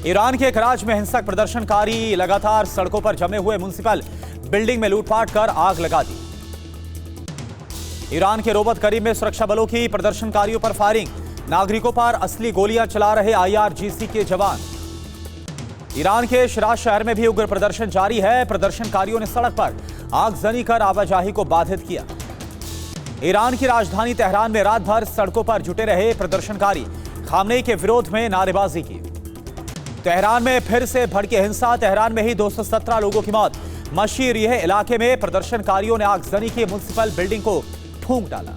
Iran के कराच में हिंसक प्रदर्शनकारी लगातार सड़कों पर जमे हुए म्युनिसिपल बिल्डिंग में लूटपाट कर आग लगा दी। ईरान के रोबत करीब में सुरक्षा बलों की प्रदर्शनकारियों पर फायरिंग, नागरिकों पर असली गोलियां चला रहे IRGC के जवान। ईरान के शिराज शहर में भी उग्र प्रदर्शन जारी है। प्रदर्शनकारियों ने सड़क पर आगजनी कर आवाजाही को बाधित किया। ईरान की राजधानी तेहरान में रात भर सड़कों पर जुटे रहे प्रदर्शनकारी खामनेई के विरोध में नारेबाजी की। तेहरान में फिर से भड़की हिंसा, तेहरान में ही 217 लोगों की मौत। मशीरियह इलाके में प्रदर्शनकारियों ने आगजनी की म्युनिसिपल बिल्डिंग को फूंक डाला।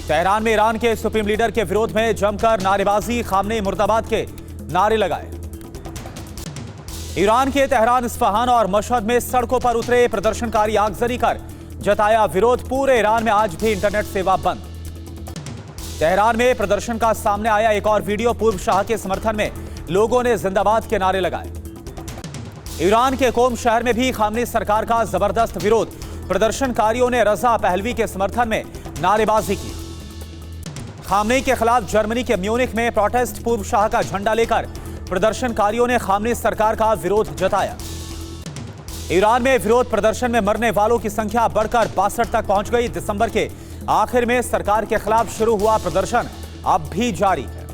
तेहरान में ईरान के सुप्रीम लीडर के विरोध में जमकर नारेबाजी, खामनेई मुर्दाबाद के नारे लगाए। ईरान के तेहरान, इस्फहान और मशहद में सड़कों पर उतरे प्रदर्शनकारी आगजनी कर जताया विरोध। पूरे ईरान में आज भी इंटरनेट सेवा बंद। तेहरान में प्रदर्शन का सामने आया एक और वीडियो, पूर्व शाह के समर्थन में लोगों ने जिंदाबाद के नारे लगाए। ईरान के कोम शहर में भी खामनेई सरकार का जबरदस्त विरोध। प्रदर्शनकारियों ने रजा पहलवी के समर्थन में नारेबाजी की। खामनेई के खिलाफ जर्मनी के म्यूनिख में प्रोटेस्ट, पूर्व शाह का झंडा लेकर प्रदर्शनकारियों ने खामनेई सरकार का विरोध जताया। ईरान में विरोध प्रदर्शन में मरने वालों की संख्या बढ़कर 62 तक पहुंच गई। दिसंबर के आखिर में सरकार के खिलाफ शुरू हुआ प्रदर्शन अब भी जारी है।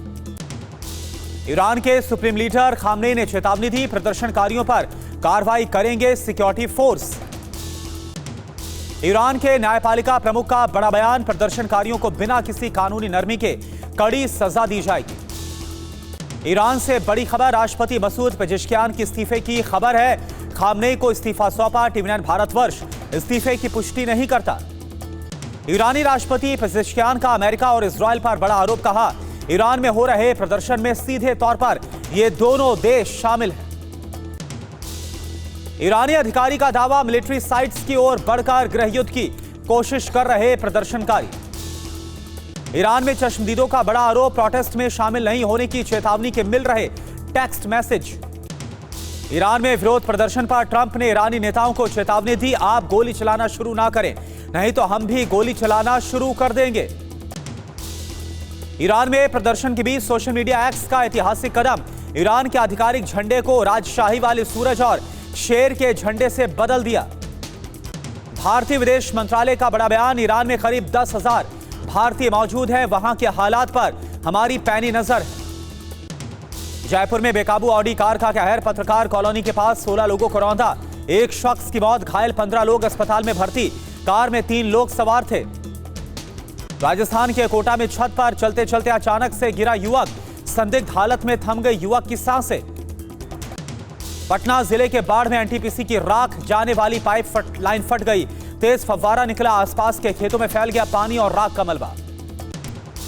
ईरान के सुप्रीम लीडर खामनेई ने चेतावनी दी, प्रदर्शनकारियों पर कार्रवाई करेंगे सिक्योरिटी फोर्स। ईरान के न्यायपालिका प्रमुख का बड़ा बयान, प्रदर्शनकारियों को बिना किसी कानूनी नरमी के कड़ी सजा दी जाएगी। ईरान से बड़ी खबर, राष्ट्रपति मसूद पेजेश्कियान के इस्तीफे की खबर है। खामनेई को इस्तीफा सौंपा, TV9 भारतवर्ष इस्तीफे की पुष्टि नहीं करता। ईरानी राष्ट्रपति पेजेश्कियान का अमेरिका और इजराइल पर बड़ा आरोप, कहा ईरान में हो रहे प्रदर्शन में सीधे तौर पर ये दोनों देश शामिल हैं। ईरानी अधिकारी का दावा, मिलिट्री साइट्स की ओर बढ़कर गृहयुद्ध की कोशिश कर रहे प्रदर्शनकारी। ईरान में चश्मदीदों का बड़ा आरोप, प्रोटेस्ट में शामिल नहीं होने की चेतावनी के मिल रहे टेक्स्ट मैसेज। ईरान में विरोध प्रदर्शन पर ट्रंप ने ईरानी नेताओं को चेतावनी दी, आप गोली चलाना शुरू ना करें, नहीं तो हम भी गोली चलाना शुरू कर देंगे। ईरान में प्रदर्शन के बीच सोशल मीडिया एक्स का ऐतिहासिक कदम, ईरान के आधिकारिक झंडे को राजशाही वाले सूरज और शेर के झंडे से बदल दिया। भारतीय विदेश मंत्रालय का बड़ा बयान, ईरान में करीब 10,000 भारतीय मौजूद हैं, वहां के हालात पर हमारी पैनी नजर है। जयपुर में बेकाबू ऑडी कार का कहर, पत्रकार कॉलोनी के पास 16 लोगों को रौंदा, एक शख्स की मौत, घायल 15 लोग अस्पताल में भर्ती। कार में 3 लोग सवार थे। राजस्थान के कोटा में छत पर चलते चलते अचानक से गिरा युवक, संदिग्ध हालत में थम गई युवक की सांसें। पटना जिले के बाढ़ में NTPC की राख जाने वाली पाइप लाइन फट गई, तेज फव्वारा निकला, आसपास के खेतों में फैल गया पानी और राख का मलबा।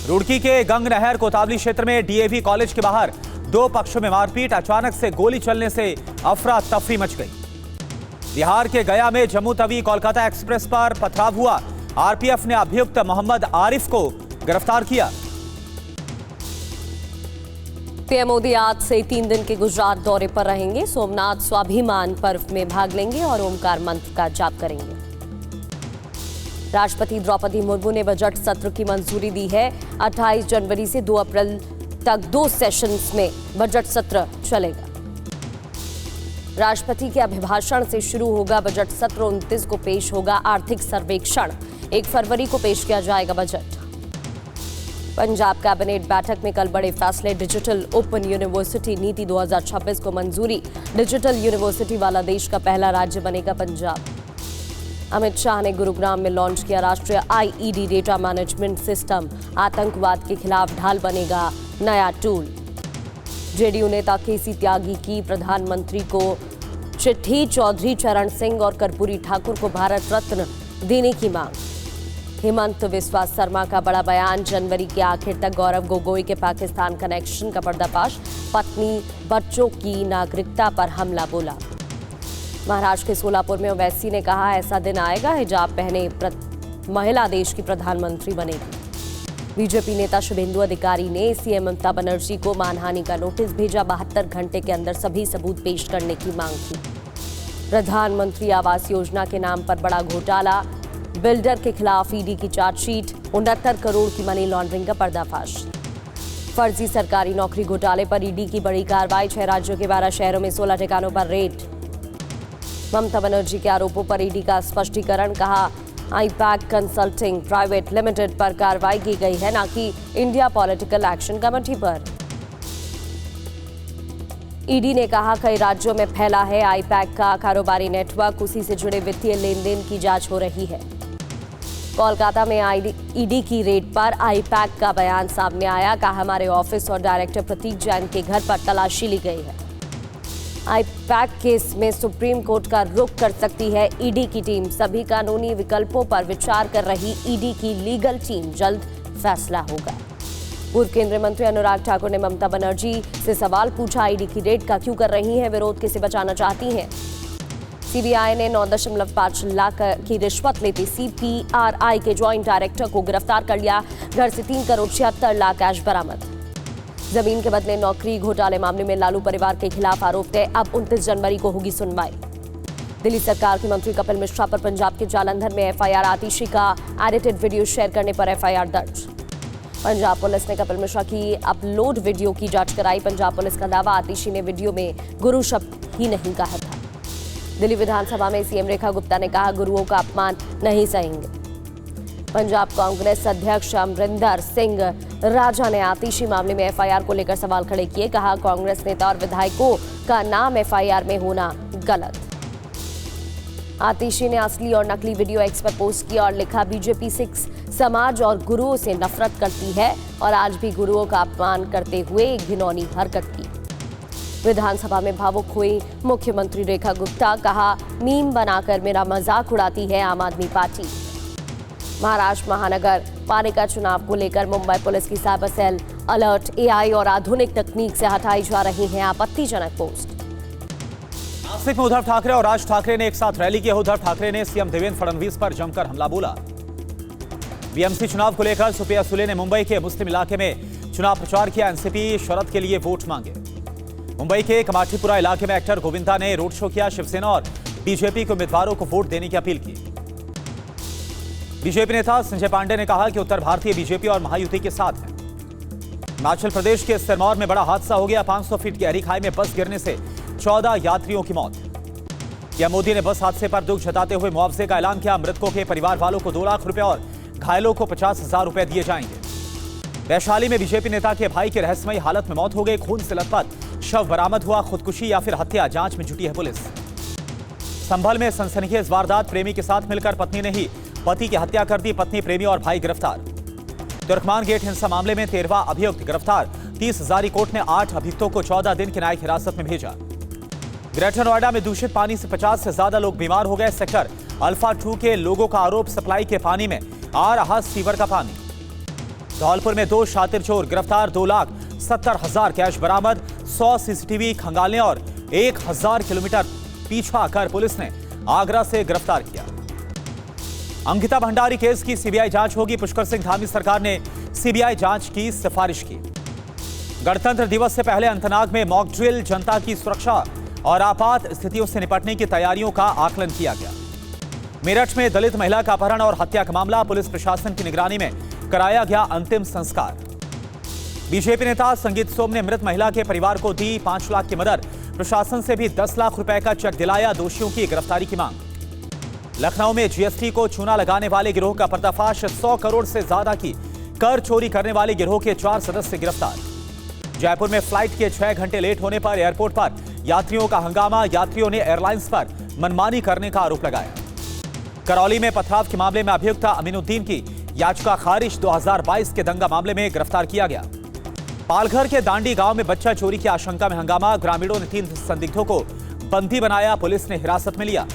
रुड़की के गंग नहर कोतावली क्षेत्र में DAV कॉलेज के बाहर 2 पक्षों में मारपीट, अचानक से गोली चलने से अफरा तफरी मच गई। बिहार के गया में जम्मू तवी कोलकाता एक्सप्रेस पर पथराव हुआ, RPF ने अभियुक्त मोहम्मद आरिफ को गिरफ्तार किया। पीएम मोदी आज से 3 दिन के गुजरात दौरे पर रहेंगे। सोमनाथ स्वाभिमान पर्व में भाग लेंगे और ओमकार मंत्र का जाप करेंगे। राष्ट्रपति द्रौपदी मुर्मू ने बजट सत्र की मंजूरी दी है। 28 जनवरी से 2 अप्रैल तक 2 सेशंस में बजट सत्र चलेगा। राष्ट्रपति के अभिभाषण से शुरू होगा बजट सत्र, 29 को पेश होगा आर्थिक सर्वेक्षण, 1 फरवरी को पेश किया जाएगा बजट। पंजाब कैबिनेट बैठक में कल बड़े फैसले, डिजिटल ओपन यूनिवर्सिटी नीति 2026 को मंजूरी, डिजिटल यूनिवर्सिटी वाला देश का पहला राज्य बनेगा पंजाब। अमित शाह ने गुरुग्राम में लॉन्च किया राष्ट्रीय IED डेटा मैनेजमेंट सिस्टम, आतंकवाद के खिलाफ ढाल बनेगा नया टूल। जेडीयू नेता केसी त्यागी की प्रधानमंत्री को चिट्ठी, चौधरी चरण सिंह और कर्पूरी ठाकुर को भारत रत्न देने की मांग। हेमंत विश्वा शर्मा का बड़ा बयान, जनवरी के आखिर तक गौरव गोगोई के पाकिस्तान कनेक्शन का पर्दाफाश, पत्नी बच्चों की नागरिकता पर हमला बोला। महाराष्ट्र के सोलापुर में ओवैसी ने कहा ऐसा दिन आएगा हिजाब पहने महिला देश की प्रधानमंत्री बनेगी। बीजेपी नेता शुभेंदु अधिकारी ने सीएम ममता बनर्जी को मानहानि का नोटिस भेजा, 72 घंटे के अंदर सभी सबूत पेश करने की मांग की। प्रधानमंत्री आवास योजना के नाम पर बड़ा घोटाला, बिल्डर के खिलाफ ईडी की चार्जशीट, 69 करोड़ की मनी लॉन्ड्रिंग का पर्दाफाश। फर्जी सरकारी नौकरी घोटाले पर ईडी की बड़ी कार्रवाई। 6 राज्यों के 12 शहरों में 16 ठिकानों पर रेड। ममता बनर्जी के आरोपों पर ईडी का स्पष्टीकरण। कहा, आईपैक कंसल्टिंग प्राइवेट लिमिटेड पर कार्रवाई की गई है, न कि इंडिया पॉलिटिकल एक्शन कमेटी पर। ईडी ने कहा, कई राज्यों में फैला है आईपैक का कारोबारी नेटवर्क, उसी से जुड़े वित्तीय लेन देन की जांच हो रही है। कोलकाता में ईडी की रेड पर आईपैक का बयान सामने आया। कहा, हमारे ऑफिस और डायरेक्टर प्रतीक जैन के घर पर तलाशी ली गई है। आईपैक केस में सुप्रीम कोर्ट का रुख कर सकती है ईडी की टीम। सभी कानूनी विकल्पों पर विचार कर रही ईडी की लीगल टीम, जल्द फैसला होगा। पूर्व केंद्रीय मंत्री अनुराग ठाकुर ने ममता बनर्जी से सवाल पूछा, ईडी की रेड का क्यों कर रही हैं, विरोध किसे बचाना चाहती हैं। सीबीआई ने 9.5 लाख की रिश्वत लेते सीपीआरआई के ज्वाइंट डायरेक्टर को गिरफ्तार कर लिया। घर से 3 करोड़ 76 लाख कैश बरामद। जमीन के बदले नौकरी घोटाले मामले में लालू परिवार के खिलाफ आरोप थे। अब 29 जनवरी को होगी सुनवाई। दिल्ली सरकार के मंत्री कपिल मिश्रा पर पंजाब के जालंधर में एफआईआर। आतिशी का एडिटेड वीडियो शेयर करने पर एफआईआर दर्ज। पंजाब पुलिस ने कपिल मिश्रा की अपलोड वीडियो की जांच कराई। पंजाब पुलिस का दावा, आतिशी ने वीडियो में गुरु शब्द ही नहीं कहा था। दिल्ली विधानसभा में सीएम रेखा गुप्ता ने कहा, गुरुओं का अपमान नहीं सहेंगे। पंजाब कांग्रेस अध्यक्ष अमरिंदर सिंह राजा ने आतिशी मामले में एफआईआर को लेकर सवाल खड़े किए। कहा, कांग्रेस नेता और विधायकों का नाम एफआईआर में होना गलत। आतिशी ने असली और नकली वीडियो एक्स पर पोस्ट किया और लिखा, बीजेपी सिख समाज और गुरुओं से नफरत करती है और आज भी गुरुओं का अपमान करते हुए घिनौनी हरकत की। विधानसभा में भावुक हुई मुख्यमंत्री रेखा गुप्ता। कहा, मीम बनाकर मेरा मजाक उड़ाती है आम आदमी पार्टी। महाराष्ट्र महानगर पालिका चुनाव को लेकर मुंबई पुलिस की साइबर सेल अलर्ट। एआई और आधुनिक तकनीक से हटाई जा रही हैं आपत्तिजनक पोस्ट। नासिक में उद्धव ठाकरे और राज ठाकरे ने एक साथ रैली की। उद्धव ठाकरे ने सीएम देवेंद्र फडणवीस पर जमकर हमला बोला। बीएमसी चुनाव को लेकर सुप्रिया सुले ने मुंबई के मुस्लिम इलाके में चुनाव प्रचार किया। एनसीपी शरद के लिए वोट मांगे। मुंबई के कमाठीपुरा इलाके में एक्टर गोविंदा ने रोड शो किया। शिवसेना और बीजेपी के उम्मीदवारों को वोट देने की अपील की। बीजेपी नेता संजय पांडे ने कहा कि उत्तर भारतीय बीजेपी और महायुति के साथ है। हिमाचल प्रदेश के सिरमौर में बड़ा हादसा हो गया। 500 फीट गहरी खाई में बस गिरने से 14 यात्रियों की मौत। पीएम मोदी ने बस हादसे पर दुख जताते हुए मुआवजे का ऐलान किया। मृतकों के परिवार वालों को 2 लाख रुपए और घायलों को 50,000 रुपए दिए जाएंगे। वैशाली में बीजेपी नेता के भाई की रहस्यमयी हालत में मौत हो गई। खून से लथपथ शव बरामद हुआ। खुदकुशी या फिर हत्या, जांच में जुटी है पुलिस। संभल में सनसनीखेज वारदात। प्रेमी के साथ मिलकर पत्नी ने ही पति की हत्या कर दी। पत्नी, प्रेमी और भाई गिरफ्तार। तुर्कमान गेट हिंसा मामले में 13वां अभियुक्त गिरफ्तार। 30 हजारी कोर्ट ने 8 अभियुक्तों को 14 दिन की न्यायिक हिरासत में भेजा। ग्रेटर नोएडा में दूषित पानी से 50 से ज्यादा लोग बीमार हो गए। सेक्टर अल्फा 2 के लोगों का आरोप, सप्लाई के पानी में आ रहा सीवर का पानी। धौलपुर में 2 शातिर चोर गिरफ्तार। 2,70,000 कैश बरामद। 100 सीसीटीवी खंगालने और 1000 किलोमीटर पीछा कर पुलिस ने आगरा से गिरफ्तार किया। अंकिता भंडारी केस की सीबीआई जांच होगी। पुष्कर सिंह धामी सरकार ने सीबीआई जांच की सिफारिश की। गणतंत्र दिवस से पहले अनंतनाग में मॉक ड्रिल, जनता की सुरक्षा और आपात स्थितियों से निपटने की तैयारियों का आकलन किया गया। मेरठ में दलित महिला का अपहरण और हत्या का मामला। पुलिस प्रशासन की निगरानी में कराया गया अंतिम संस्कार। बीजेपी नेता संगीत सोम ने मृत महिला के परिवार को दी 5 लाख की मदद। प्रशासन से भी 10 लाख रुपए का चेक दिलाया। दोषियों की गिरफ्तारी की मांग। लखनऊ में जीएसटी को चूना लगाने वाले गिरोह का पर्दाफाश। 100 करोड़ से ज्यादा की कर चोरी करने वाले गिरोह के 4 सदस्य गिरफ्तार। जयपुर में फ्लाइट के 6 घंटे लेट होने पर एयरपोर्ट पर यात्रियों का हंगामा। यात्रियों ने एयरलाइंस पर मनमानी करने का आरोप लगाया। करौली में पथराव के मामले में अभियुक्त अमीनुद्दीन की याचिका खारिज। 2022 के दंगा मामले में गिरफ्तार किया गया। पालघर के दांडी गांव में बच्चा चोरी की आशंका में हंगामा। ग्रामीणों ने 3 संदिग्धों को बंदी बनाया। पुलिस ने हिरासत में लिया।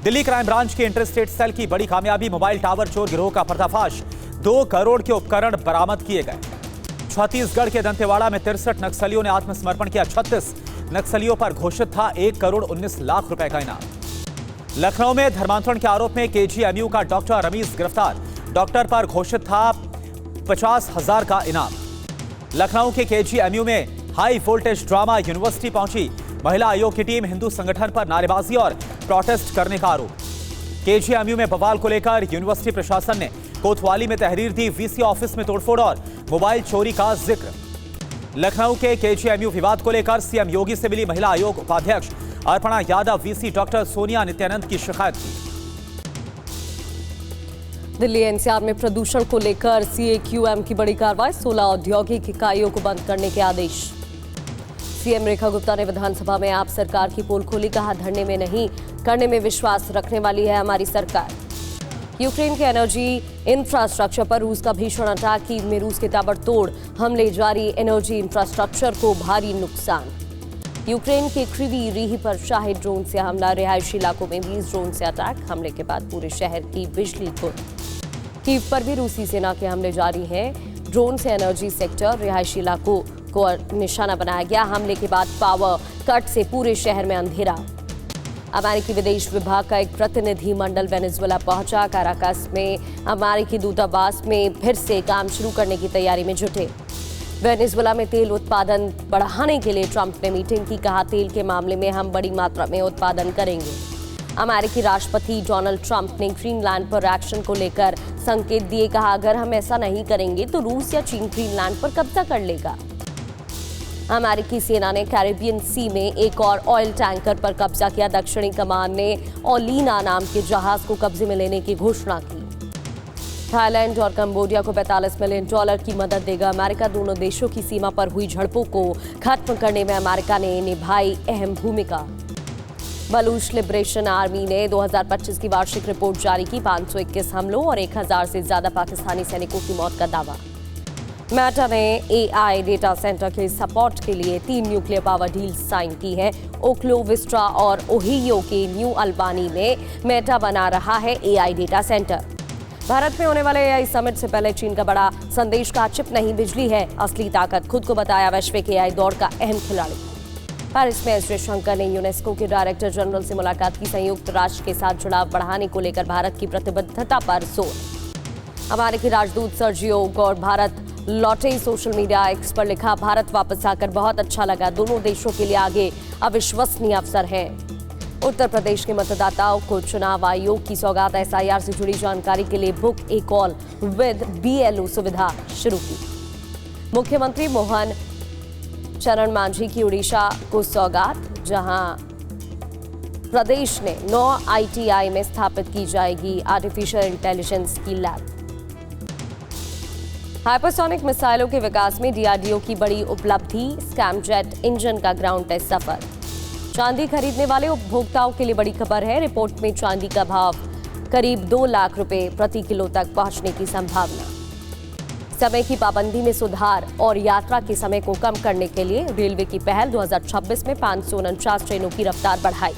दिल्ली क्राइम ब्रांच के इंटरस्टेट सेल की बड़ी कामयाबी। मोबाइल टावर चोर गिरोह का पर्दाफाश। 2 करोड़ के उपकरण बरामद किए गए। छत्तीसगढ़ के दंतेवाड़ा में 63 नक्सलियों ने आत्मसमर्पण किया। 36 नक्सलियों पर घोषित था 1 करोड़ 19 लाख रुपए का इनाम। लखनऊ में धर्मांतरण के आरोप में केजीएमयू का डॉक्टर रमीज गिरफ्तार। डॉक्टर पर घोषित था 50,000 का इनाम। लखनऊ के केजीएमयू में हाई वोल्टेज ड्रामा। यूनिवर्सिटी पहुंची महिला आयोग की टीम। हिंदू संगठन पर नारेबाजी और प्रोटेस्ट करने का आरोप। केजीएमयू में बवाल को लेकर यूनिवर्सिटी प्रशासन ने कोतवाली में तहरीर दी। वीसी ऑफिस में तोड़फोड़ और मोबाइल चोरी का जिक्र। लखनऊ के केजीएमयू विवाद को लेकर सीएम योगी से मिली महिला आयोग उपाध्यक्ष अर्पणा यादव, वीसी डॉक्टर सोनिया नित्यानंद की शिकायत की। दिल्ली एनसीआर में प्रदूषण को लेकर सीएक्यूएम की बड़ी कार्रवाई, 16 औद्योगिक इकाइयों को बंद करने के आदेश। सीएम रेखा गुप्ता ने विधानसभा में आप सरकार की पोल खोली, कहा धरने में नहीं करने में विश्वास रखने वाली है हमारी सरकार। यूक्रेन के एनर्जी इंफ्रास्ट्रक्चर पर रूस का भीषण अटैक, कीव में रूस के ताबड़तोड़ हमले जारी, एनर्जी इंफ्रास्ट्रक्चर को भारी नुकसान। यूक्रेन के क्रिवी रीह पर शाही ड्रोन से हमला, रिहायशी इलाकों में 20 ड्रोन से अटैक, हमले के बाद पूरे शहर की बिजली गुल। कीव पर भी रूसी सेना के हमले जारी हैं, ड्रोन से एनर्जी सेक्टर, रिहायशी इलाकों को निशाना बनाया गया। हमले के बाद पावर कट से पूरे शहर में अंधेरा। अमेरिकी विदेश विभाग का एक प्रतिनिधि मंडल वेनेजुएला पहुंचा, काराकास में अमेरिकी दूतावास में फिर से काम शुरू करने की तैयारी में जुटे। वेनेजुएला में तेल उत्पादन बढ़ाने के लिए ट्रंप ने मीटिंग की, कहा तेल के मामले में हम बड़ी मात्रा में उत्पादन करेंगे। अमेरिकी राष्ट्रपति डोनाल्ड ट्रंप ने ग्रीनलैंड पर एक्शन को लेकर संकेत दिए, कहा अगर हम ऐसा नहीं करेंगे तो रूस या चीन ग्रीनलैंड पर कब्जा कर लेगा। अमेरिकी सेना ने कैरिबियन सी में एक और ऑयल टैंकर पर कब्जा किया, दक्षिणी कमान ने ओलिना नाम के जहाज को कब्जे में लेने की घोषणा की। थाईलैंड और कंबोडिया को $45 मिलियन की मदद देगा अमेरिका, दोनों देशों की सीमा पर हुई झड़पों को खत्म करने में अमेरिका ने निभाई अहम भूमिका। बलूच लिबरेशन आर्मी ने 2025 की वार्षिक रिपोर्ट जारी की, 521 हमलों और 1000 से ज्यादा पाकिस्तानी सैनिकों की मौत का दावा। मेटा ने एआई डेटा सेंटर के सपोर्ट के लिए 3 न्यूक्लियर पावर डील साइन की है। ओक्लो, विस्ट्रा और ओहियो के न्यू अल्बानी में मेटा बना रहा है एआई डेटा सेंटर। भारत में होने वाले एआई समिट से पहले चीन का बड़ा संदेश, का चिप नहीं बिजली है असली ताकत, खुद को बताया वैश्विक एआई दौड़ का अहम खिलाड़ी। पेरिस में एस जयशंकर ने यूनेस्को के डायरेक्टर जनरल से मुलाकात की, संयुक्त राष्ट्र के साथ जुड़ाव बढ़ाने को लेकर भारत की प्रतिबद्धता पर जोर। अमेरिकी राजदूत सर्जियो और भारत लौटे, सोशल मीडिया एक्स पर लिखा, भारत वापस आकर बहुत अच्छा लगा, दोनों देशों के लिए आगे अविश्वसनीय अवसर है। उत्तर प्रदेश के मतदाताओं को चुनाव आयोग की सौगात, एसआईआर से जुड़ी जानकारी के लिए book A call with BLO सुविधा शुरू की। मुख्यमंत्री मोहन चरण मांझी की उड़ीसा को सौगात, जहां प्रदेश ने 9 आईटीआई में स्थापित की जाएगी आर्टिफिशियल इंटेलिजेंस की लैब। हाइपरसोनिक मिसाइलों के विकास में डीआरडीओ की बड़ी उपलब्धि, स्कैमजेट इंजन का ग्राउंड टेस्ट सफल। चांदी खरीदने वाले उपभोक्ताओं के लिए बड़ी खबर है, रिपोर्ट में चांदी का भाव करीब 2 लाख रुपए प्रति किलो तक पहुंचने की संभावना। समय की पाबंदी में सुधार और यात्रा के समय को कम करने के लिए रेलवे की पहल, 2026 में 549 ट्रेनों की रफ्तार बढ़ाई।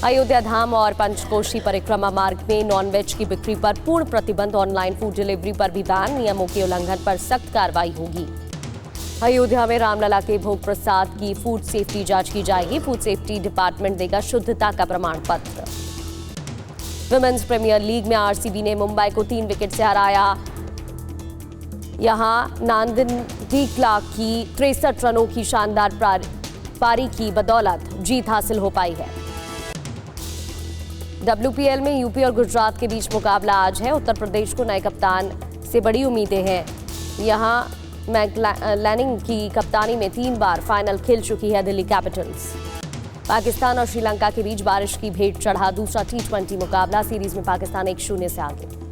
अयोध्या धाम और पंचकोशी परिक्रमा मार्ग में नॉनवेज की बिक्री पर पूर्ण प्रतिबंध, ऑनलाइन फूड डिलीवरी पर भी बैन, नियमों के उल्लंघन पर सख्त कार्रवाई होगी। अयोध्या में रामलला के भोग प्रसाद की फूड सेफ्टी जांच की जाएगी, फूड सेफ्टी डिपार्टमेंट देगा शुद्धता का प्रमाण पत्र। विमेंस प्रीमियर लीग में आरसीबी ने मुंबई को 3 विकेट से हराया, यहां नांदिक्ला की 63 रनों की शानदार पारी की बदौलत जीत हासिल हो पाई है। WPL में यूपी और गुजरात के बीच मुकाबला आज है, उत्तर प्रदेश को नए कप्तान से बड़ी उम्मीदें हैं। यहां मैकलैनिंग की कप्तानी में 3 बार फाइनल खेल चुकी है दिल्ली कैपिटल्स। पाकिस्तान और श्रीलंका के बीच बारिश की भेंट चढ़ा दूसरा T20 मुकाबला, सीरीज में पाकिस्तान 1-0 से आगे।